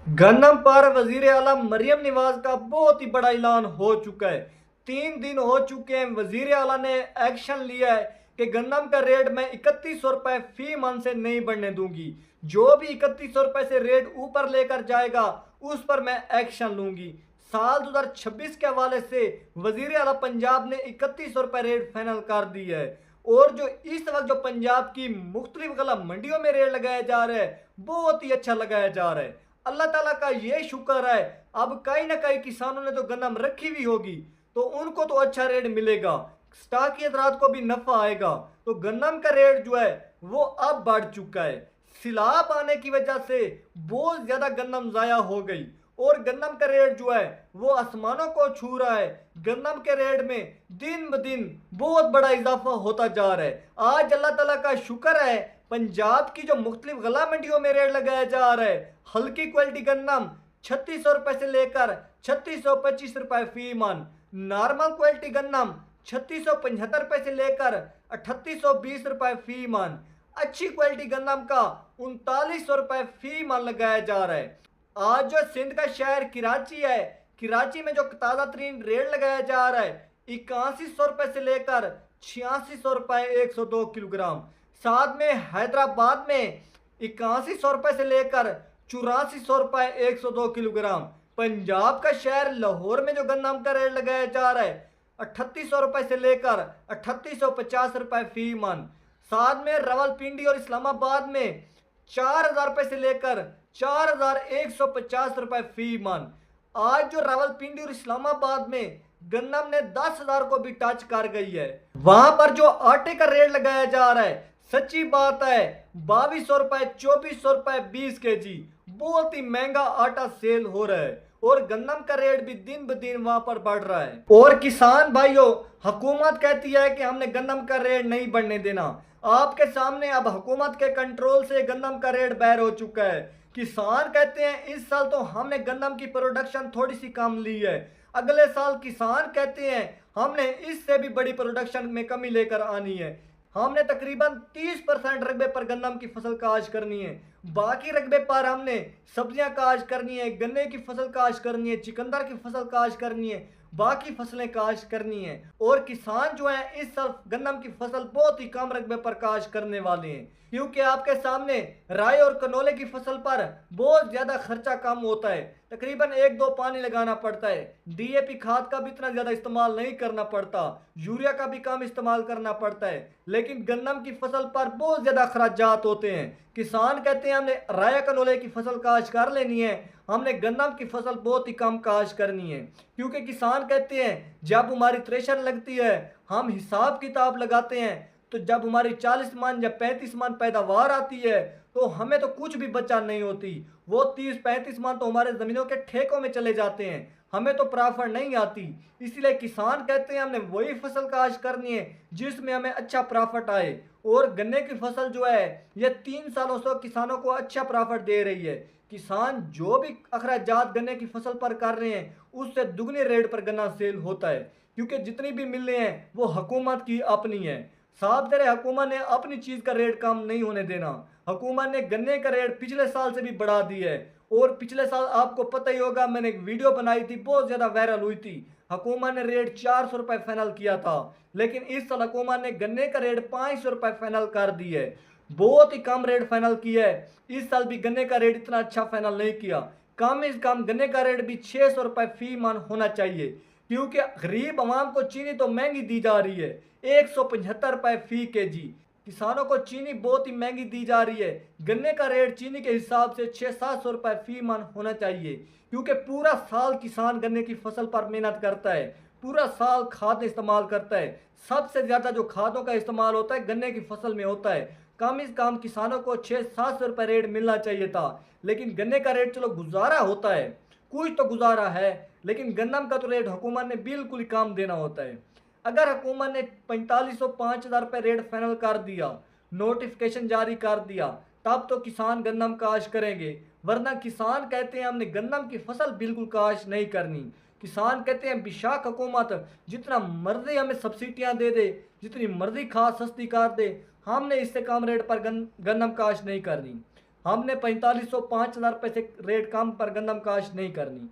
गन्नम पर वजीर आला मरियम नवाज का बहुत ही बड़ा ऐलान हो चुका है। 3 दिन हो चुके हैं, वजीर आला ने एक्शन लिया है कि गन्नम का रेट मैं 3100 रुपये फी मन से नहीं बढ़ने दूंगी। जो भी 3100 रुपये से रेट ऊपर लेकर जाएगा उस पर मैं एक्शन लूंगी। साल 2026 के हवाले से वजीर आला पंजाब ने 3100 रुपये रेट फाइनल कर दी है। और जो इस वक्त जो पंजाब की मुख्तलिफ गला मंडियों में रेट लगाया जा रहा है बहुत ही अच्छा लगाया जा रहा है। अल्लाह ताला का ये शुक्र है, अब कहीं ना कहीं किसानों ने तो गन्नम रखी हुई होगी तो उनको तो अच्छा रेट मिलेगा, स्टाकी हजरात को भी नफा आएगा। तो गन्नम का रेट जो है वो अब बढ़ चुका है। सैलाब आने की वजह से बहुत ज्यादा गन्नम जाया हो गई और गन्नम का रेट जो है वो आसमानों को छू रहा है। गन्नम के रेट में दिन ब दिन बहुत बड़ा इजाफा होता जा रहा है। आज अल्लाह ताला का शुक्र है, पंजाब की जो मुख्तलिफ गला मंडियों में रेट लगाया जा रहा है, हल्की क्वालिटी गन्नम 3600 रुपये से लेकर 3625 रुपये फी मन, नॉर्मल क्वालिटी गन्नम 3675 रुपये से लेकर 3820 रुपये फी मन, अच्छी क्वालिटी गन्नम का 3900 रुपये फी मन लगाया जा रहा है। आज जो सिंध का शहर कराची है, कराची में जो ताज़ा तरीन रेट लगाया जा रहा है 8100 रुपये से लेकर 8600 रुपये 102 किलोग्राम। साथ में हैदराबाद में 8100 रुपये से लेकर 8400 रुपये 102 किलोग्राम। पंजाब का शहर लाहौर में जो गन्नम का रेट लगाया जा रहा है 3800 रुपये से लेकर 3850 रुपये फी मन। साथ में रावलपिंडी और इस्लामाबाद में 4000 रुपये से लेकर 4150 रुपये फी मन। आज जो रावलपिंडी और इस्लामाबाद में गन्नम ने 10,000 को भी टच कर गई है। वहां पर जो आटे का रेट लगाया जा रहा है, सच्ची बात है 2200 रुपये 2400 रुपये 20 kg, बहुत ही महंगा आटा सेल हो रहा है और गन्नम का रेट भी दिन ब दिन वहां पर बढ़ रहा है। और किसान भाइयों, हुकूमत कहती है कि हमने गन्नम का रेट नहीं बढ़ने देना। आपके सामने अब हुकूमत के कंट्रोल से गन्नम का रेट बैर हो चुका है। किसान कहते हैं इस साल तो हमने गन्नम की प्रोडक्शन थोड़ी सी कम ली है, अगले साल किसान कहते हैं हमने इससे भी बड़ी प्रोडक्शन में कमी लेकर आनी है। हमने तकरीबन 30% रकबे पर गन्नम की फसल काश करनी है, बाकी रकबे पर हमने सब्जियां काश करनी है, गन्ने की फसल काश करनी है, चिकंदर की फसल काश करनी है, बाकी फसलें काश करनी है। और किसान जो है इस साल गन्नम की फसल बहुत ही कम रकबे पर काश करने वाले हैं, क्योंकि आपके सामने राई और कनोले की फसल पर बहुत ज्यादा खर्चा कम होता है, तकरीबन 1-2 पानी लगाना पड़ता है, डीएपी खाद का भी इतना ज्यादा इस्तेमाल नहीं करना पड़ता, यूरिया का भी कम इस्तेमाल करना पड़ता है। लेकिन गन्नम की फसल पर बहुत ज्यादा खर्चात होते हैं। किसान कहते हैं हमने राई कनोले की फसल काश कर लेनी है, हमने गन्नम की फसल बहुत ही कम काश करनी है। क्योंकि किसान कहते हैं जब हमारी थ्रेशर लगती है हम हिसाब किताब लगाते हैं, तो जब हमारी 40 मन या 35 मन पैदावार आती है तो हमें तो कुछ भी बचा नहीं होती, वो 30-35 मन तो हमारे ज़मीनों के ठेकों में चले जाते हैं, हमें तो प्रॉफिट नहीं आती। इसलिए किसान कहते हैं हमने वही फसल काश करनी है जिसमें हमें अच्छा प्रॉफिट आए। और गन्ने की फसल जो है ये 3 सालों से किसानों को अच्छा प्रॉफिट दे रही है। किसान जो भी अखराजात गन्ने की फसल पर कर रहे हैं उससे दुगने रेट पर गन्ना सेल होता है, क्योंकि जितनी भी मिलें हैं वो हुकूमत की अपनी है। साफ तेरे हुकूमत ने अपनी चीज़ का रेट कम नहीं होने देना। हुकूमत ने गन्ने का रेट पिछले साल से भी बढ़ा दी है। और पिछले साल आपको पता ही होगा, मैंने एक वीडियो बनाई थी बहुत ज़्यादा वायरल हुई थी, हुकूमत ने रेट 400 रुपये फाइनल किया था, लेकिन इस साल हुकूमत ने गन्ने का रेट 500 रुपये फाइनल कर दी है, बहुत ही कम रेट फाइनल किया है। इस साल भी गन्ने का रेट इतना अच्छा फाइनल नहीं किया, कम से कम गन्ने का रेट भी 600 रुपये फी मन होना चाहिए, क्योंकि गरीब आवाम को चीनी तो महंगी दी जा रही है, 175 रुपये फी kg। किसानों को चीनी बहुत ही महंगी दी जा रही है। गन्ने का रेट चीनी के हिसाब से 600-700 रुपये फी मन होना चाहिए, क्योंकि पूरा साल किसान गन्ने की फसल पर मेहनत करता है, पूरा साल खाद इस्तेमाल करता है। सबसे ज़्यादा जो खादों का इस्तेमाल होता है गन्ने की फसल में होता है। कम से कम किसानों को 600-700 रुपये रेट मिलना चाहिए था, लेकिन गन्ने का रेट चलो गुजारा होता है, कुछ तो गुजारा है, लेकिन गन्नम का तो रेट हुकूमत ने बिल्कुल ही कम देना होता है। अगर हुकूमत ने 4500-5000 रुपये रेट फाइनल कर दिया, नोटिफिकेशन जारी कर दिया, तब तो किसान गन्नम काश करेंगे, वरना किसान कहते हैं हमने गन्नम की फसल बिल्कुल काश नहीं करनी। किसान कहते हैं बेशक हुकूमत जितना मर्जी हमें सब्सिडियाँ दे दे, जितनी मर्जी खाद सस्ती कर दे, हमने इससे कम रेट पर गन्नम काश नहीं करनी। हमने 4500 5000 रुपए से रेट कम पर गंदम काश्त नहीं करनी।